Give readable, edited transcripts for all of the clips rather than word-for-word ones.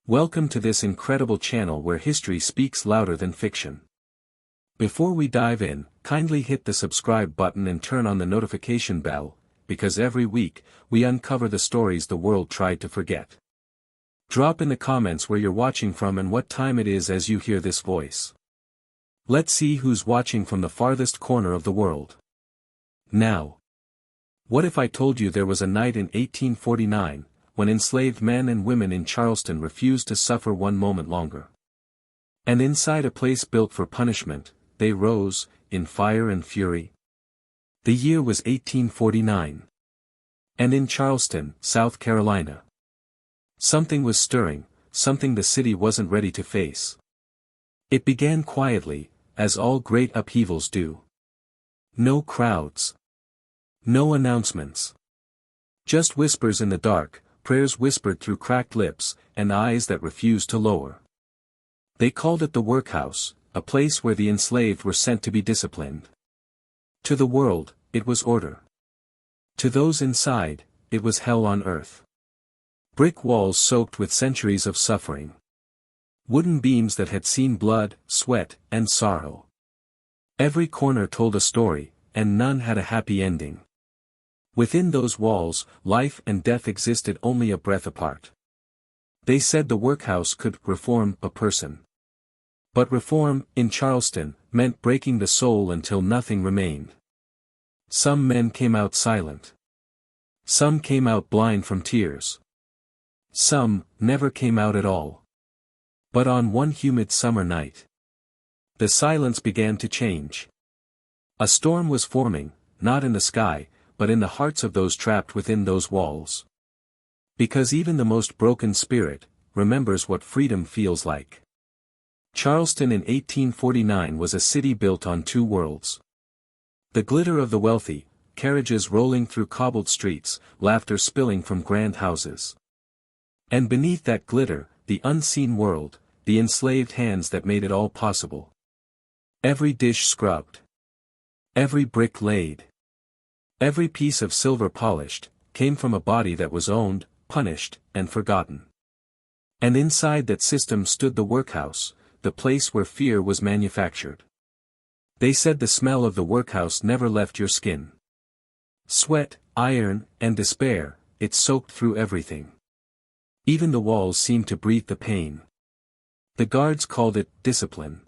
Welcome to this incredible channel where history speaks louder than fiction. Before we dive in, kindly hit the subscribe button and turn on the notification bell, because every week, we uncover the stories the world tried to forget. Drop in the comments where you're watching from and what time it is as you hear this voice. Let's see who's watching from the farthest corner of the world. Now, what if I told you there was a night in 1849, when enslaved men and women in Charleston refused to suffer one moment longer? And inside a place built for punishment, they rose, in fire and fury. The year was 1849. And in Charleston, South Carolina, something was stirring, something the city wasn't ready to face. It began quietly, as all great upheavals do. No crowds. No announcements. Just whispers in the dark, prayers whispered through cracked lips, and eyes that refused to lower. They called it the Workhouse, a place where the enslaved were sent to be disciplined. To the world, it was order. To those inside, it was hell on earth. Brick walls soaked with centuries of suffering. Wooden beams that had seen blood, sweat, and sorrow. Every corner told a story, and none had a happy ending. Within those walls, life and death existed only a breath apart. They said the workhouse could reform a person. But reform, in Charleston, meant breaking the soul until nothing remained. Some men came out silent. Some came out blind from tears. Some never came out at all. But on one humid summer night, the silence began to change. A storm was forming, not in the sky, but in the hearts of those trapped within those walls. Because even the most broken spirit remembers what freedom feels like. Charleston in 1849 was a city built on two worlds. The glitter of the wealthy, carriages rolling through cobbled streets, laughter spilling from grand houses. And beneath that glitter, the unseen world, the enslaved hands that made it all possible. Every dish scrubbed. Every brick laid. Every piece of silver polished, came from a body that was owned, punished, and forgotten. And inside that system stood the workhouse, the place where fear was manufactured. They said the smell of the workhouse never left your skin. Sweat, iron, and despair, it soaked through everything. Even the walls seemed to breathe the pain. The guards called it discipline.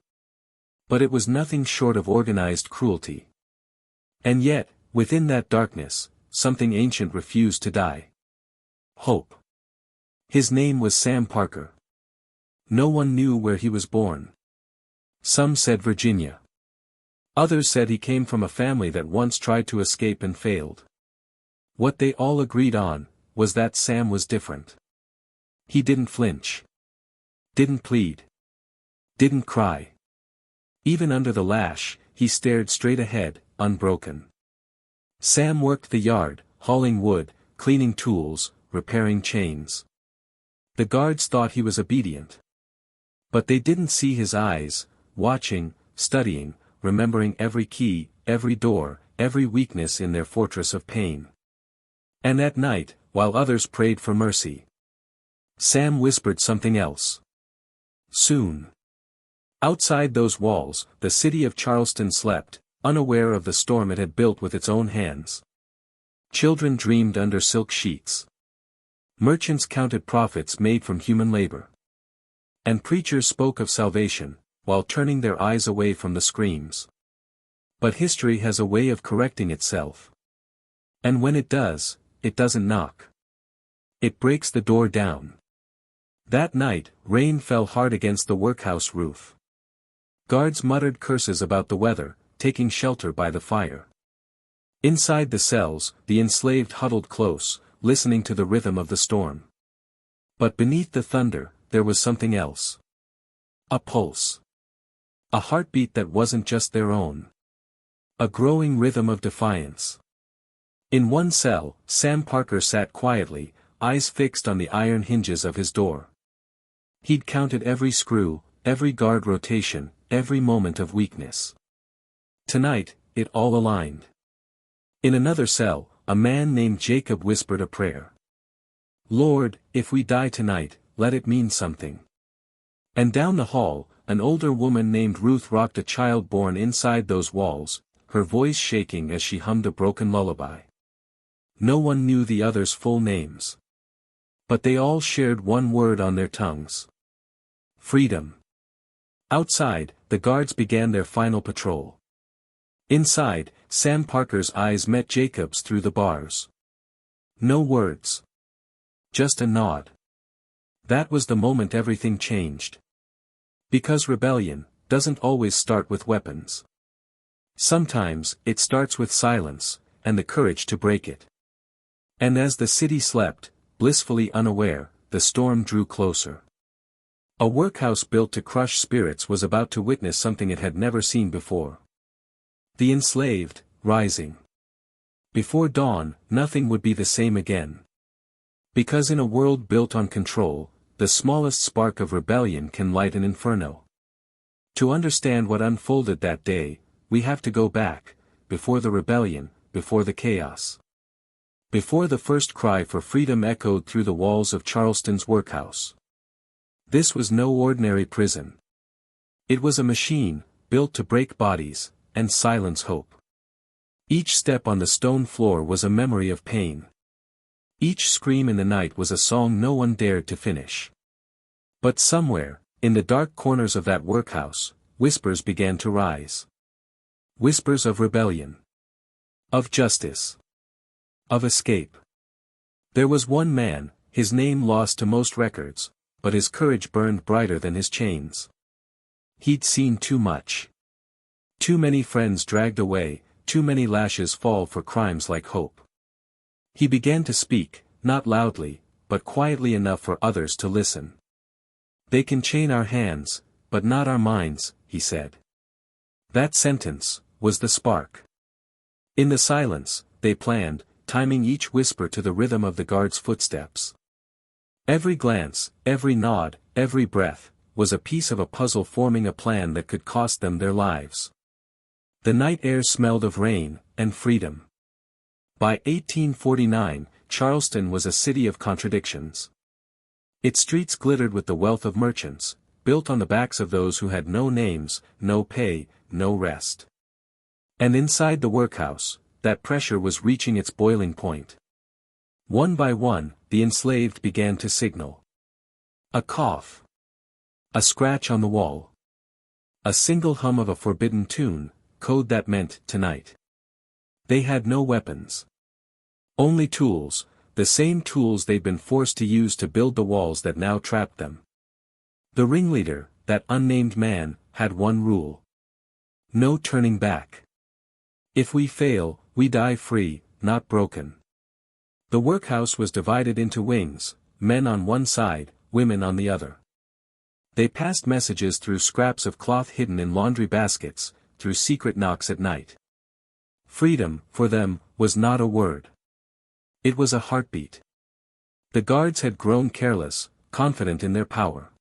But it was nothing short of organized cruelty. And yet, within that darkness, something ancient refused to die. Hope. His name was Sam Parker. No one knew where he was born. Some said Virginia. Others said he came from a family that once tried to escape and failed. What they all agreed on, was that Sam was different. He didn't flinch. Didn't plead. Didn't cry. Even under the lash, he stared straight ahead, unbroken. Sam worked the yard, hauling wood, cleaning tools, repairing chains. The guards thought he was obedient. But they didn't see his eyes, watching, studying, remembering every key, every door, every weakness in their fortress of pain. And at night, while others prayed for mercy, Sam whispered something else. Soon. Outside those walls, the city of Charleston slept, unaware of the storm it had built with its own hands. Children dreamed under silk sheets. Merchants counted profits made from human labor. And preachers spoke of salvation, while turning their eyes away from the screams. But history has a way of correcting itself. And when it does, it doesn't knock. It breaks the door down. That night, rain fell hard against the workhouse roof. Guards muttered curses about the weather, taking shelter by the fire. Inside the cells, the enslaved huddled close, listening to the rhythm of the storm. But beneath the thunder, there was something else. A pulse. A heartbeat that wasn't just their own. A growing rhythm of defiance. In one cell, Sam Parker sat quietly, eyes fixed on the iron hinges of his door. He'd counted every screw, every guard rotation, every moment of weakness. Tonight, it all aligned. In another cell, a man named Jacob whispered a prayer. Lord, if we die tonight, let it mean something. And down the hall, an older woman named Ruth rocked a child born inside those walls, her voice shaking as she hummed a broken lullaby. No one knew the others' full names. But they all shared one word on their tongues. Freedom. Outside, the guards began their final patrol. Inside, Sam Parker's eyes met Jacob's through the bars. No words. Just a nod. That was the moment everything changed. Because rebellion doesn't always start with weapons. Sometimes, it starts with silence, and the courage to break it. And as the city slept, blissfully unaware, the storm drew closer. A workhouse built to crush spirits was about to witness something it had never seen before. The enslaved, rising. Before dawn, nothing would be the same again. Because in a world built on control, the smallest spark of rebellion can light an inferno. To understand what unfolded that day, we have to go back, before the rebellion, before the chaos. Before the first cry for freedom echoed through the walls of Charleston's workhouse. This was no ordinary prison. It was a machine, built to break bodies, and silence hope. Each step on the stone floor was a memory of pain. Each scream in the night was a song no one dared to finish. But somewhere, in the dark corners of that workhouse, whispers began to rise. Whispers of rebellion. Of justice. Of escape. There was one man, his name lost to most records, but his courage burned brighter than his chains. He'd seen too much. Too many friends dragged away, too many lashes fall for crimes like hope. He began to speak, not loudly, but quietly enough for others to listen. They can chain our hands, but not our minds, he said. That sentence was the spark. In the silence, they planned, timing each whisper to the rhythm of the guard's footsteps. Every glance, every nod, every breath, was a piece of a puzzle forming a plan that could cost them their lives. The night air smelled of rain, and freedom. By 1849, Charleston was a city of contradictions. Its streets glittered with the wealth of merchants, built on the backs of those who had no names, no pay, no rest. And inside the workhouse, that pressure was reaching its boiling point. One by one, the enslaved began to signal. A cough. A scratch on the wall. A single hum of a forbidden tune, code that meant tonight. They had no weapons. Only tools, the same tools they'd been forced to use to build the walls that now trapped them. The ringleader, that unnamed man, had one rule. No turning back. If we fail, we die free, not broken. The workhouse was divided into wings, men on one side, women on the other. They passed messages through scraps of cloth hidden in laundry baskets, through secret knocks at night. Freedom, for them, was not a word. It was a heartbeat. The guards had grown careless, confident in their power.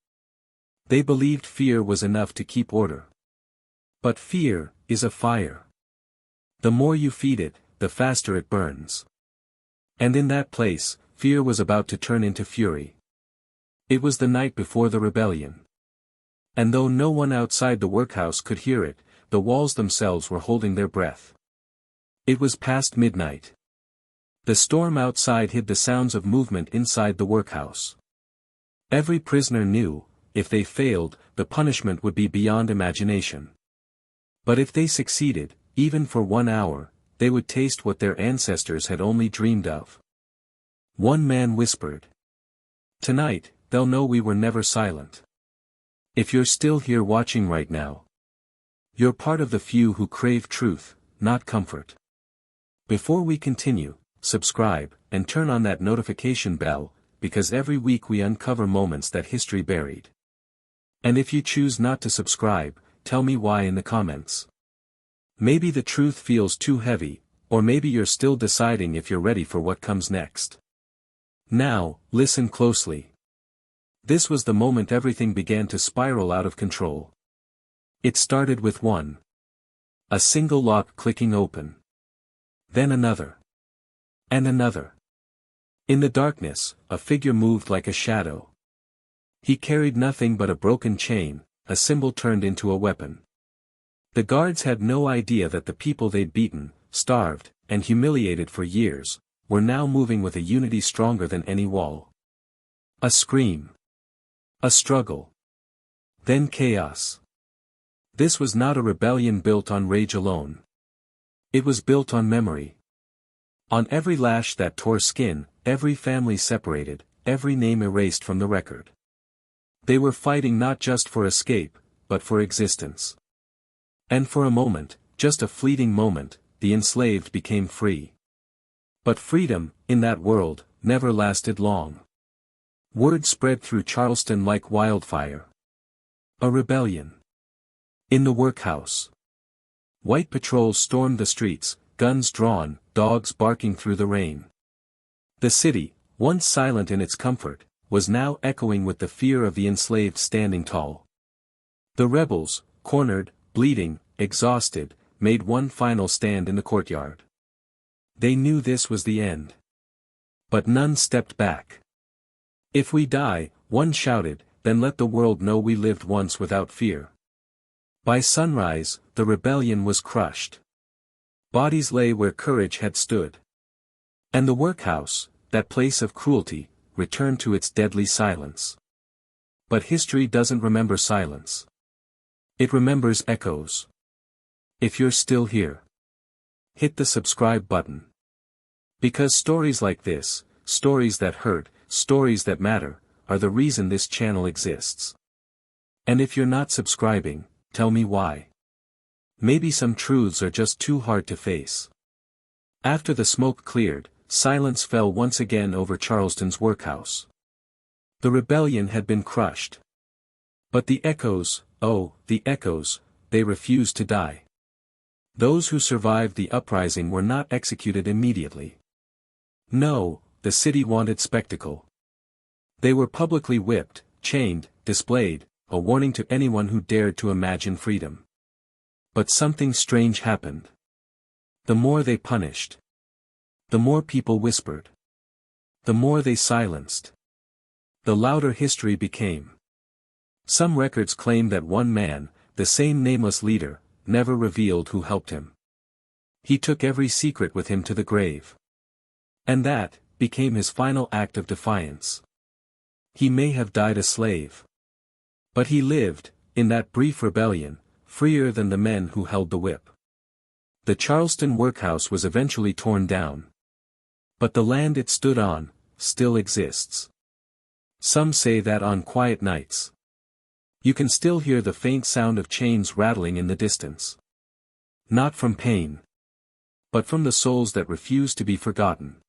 They believed fear was enough to keep order. But fear is a fire. The more you feed it, the faster it burns. And in that place, fear was about to turn into fury. It was the night before the rebellion. And though no one outside the workhouse could hear it, the walls themselves were holding their breath. It was past midnight. The storm outside hid the sounds of movement inside the workhouse. Every prisoner knew, if they failed, the punishment would be beyond imagination. But if they succeeded, even for 1 hour, they would taste what their ancestors had only dreamed of. One man whispered. Tonight, they'll know we were never silent. If you're still here watching right now, you're part of the few who crave truth, not comfort. Before we continue, subscribe, and turn on that notification bell, because every week we uncover moments that history buried. And if you choose not to subscribe, tell me why in the comments. Maybe the truth feels too heavy, or maybe you're still deciding if you're ready for what comes next. Now, listen closely. This was the moment everything began to spiral out of control. It started with a single lock clicking open. Then another. And another. In the darkness, a figure moved like a shadow. He carried nothing but a broken chain, a symbol turned into a weapon. The guards had no idea that the people they'd beaten, starved, and humiliated for years, were now moving with a unity stronger than any wall. A scream. A struggle. Then chaos. This was not a rebellion built on rage alone. It was built on memory. On every lash that tore skin, every family separated, every name erased from the record. They were fighting not just for escape, but for existence. And for a moment, just a fleeting moment, the enslaved became free. But freedom, in that world, never lasted long. Word spread through Charleston like wildfire. A rebellion. In the workhouse. White patrols stormed the streets, guns drawn, dogs barking through the rain. The city, once silent in its comfort, was now echoing with the fear of the enslaved standing tall. The rebels, cornered, bleeding, exhausted, made one final stand in the courtyard. They knew this was the end. But none stepped back. "If we die," one shouted, "then let the world know we lived once without fear." By sunrise, the rebellion was crushed. Bodies lay where courage had stood. And the workhouse, that place of cruelty, returned to its deadly silence. But history doesn't remember silence. It remembers echoes. If you're still here, hit the subscribe button. Because stories like this, stories that hurt, stories that matter, are the reason this channel exists. And if you're not subscribing, tell me why. Maybe some truths are just too hard to face. After the smoke cleared, silence fell once again over Charleston's workhouse. The rebellion had been crushed. But the echoes, oh, the echoes, they refused to die. Those who survived the uprising were not executed immediately. No, the city wanted spectacle. They were publicly whipped, chained, displayed, a warning to anyone who dared to imagine freedom. But something strange happened. The more they punished, the more people whispered. The more they silenced, the louder history became. Some records claim that one man, the same nameless leader, never revealed who helped him. He took every secret with him to the grave. And that became his final act of defiance. He may have died a slave. But he lived, in that brief rebellion, freer than the men who held the whip. The Charleston workhouse was eventually torn down. But the land it stood on, still exists. Some say that on quiet nights, you can still hear the faint sound of chains rattling in the distance. Not from pain, but from the souls that refuse to be forgotten.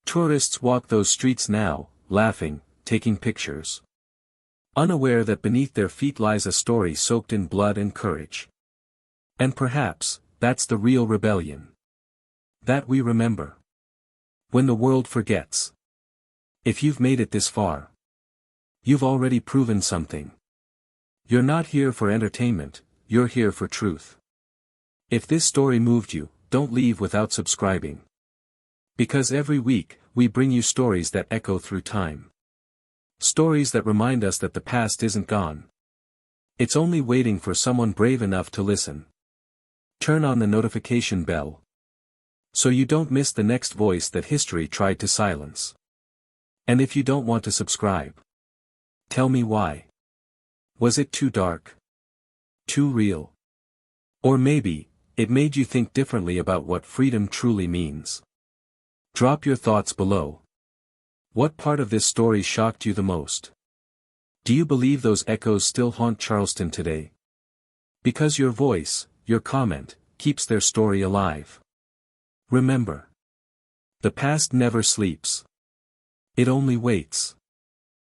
Tourists walk those streets now, laughing, taking pictures, unaware that beneath their feet lies a story soaked in blood and courage. And perhaps, that's the real rebellion. That we remember. When the world forgets. If you've made it this far, you've already proven something. You're not here for entertainment, you're here for truth. If this story moved you, don't leave without subscribing. Because every week, we bring you stories that echo through time. Stories that remind us that the past isn't gone. It's only waiting for someone brave enough to listen. Turn on the notification bell, so you don't miss the next voice that history tried to silence. And if you don't want to subscribe, tell me why. Was it too dark? Too real? Or maybe, it made you think differently about what freedom truly means? Drop your thoughts below. What part of this story shocked you the most? Do you believe those echoes still haunt Charleston today? Because your voice, your comment, keeps their story alive. Remember, the past never sleeps. It only waits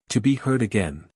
to be heard again.